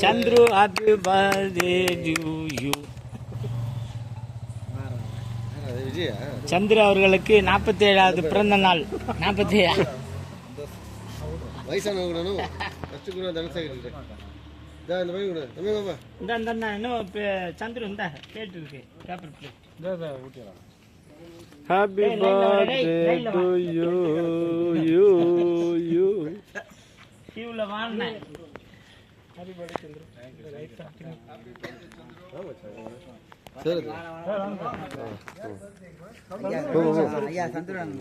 Chandru happy birthday to you. Chandra அவர்களுக்கு 47வது பிறந்த நாள். 47 வயசானவங்க சந்திர இந்த கேட்டு இருக்கு paper plate. Happy birthday to you you you. இவ்வளோ வாழ்ந்தேன். சரி ஐயா சந்திரன்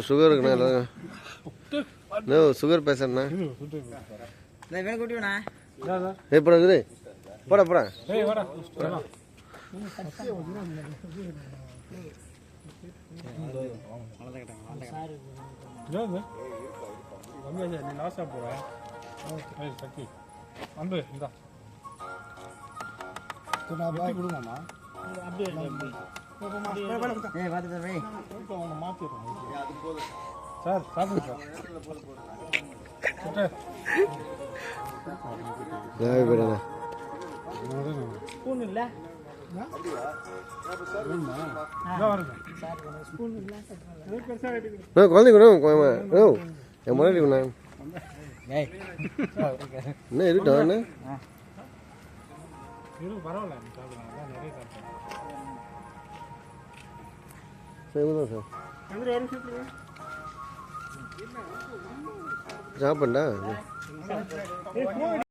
சுகர் இருக்குண்ணா. சுகர் பேசண்ணா. கூட்டிவண்ணா போட இருக்குது. போட போட சார் சாப்பிடுங்க சார். ஸ்பூன் இல்லை குழந்தைங்க என் முன்னாடி என்ன இருக்கட்டும் என்ன பரவாயில்ல சார் சாப்பிட்டா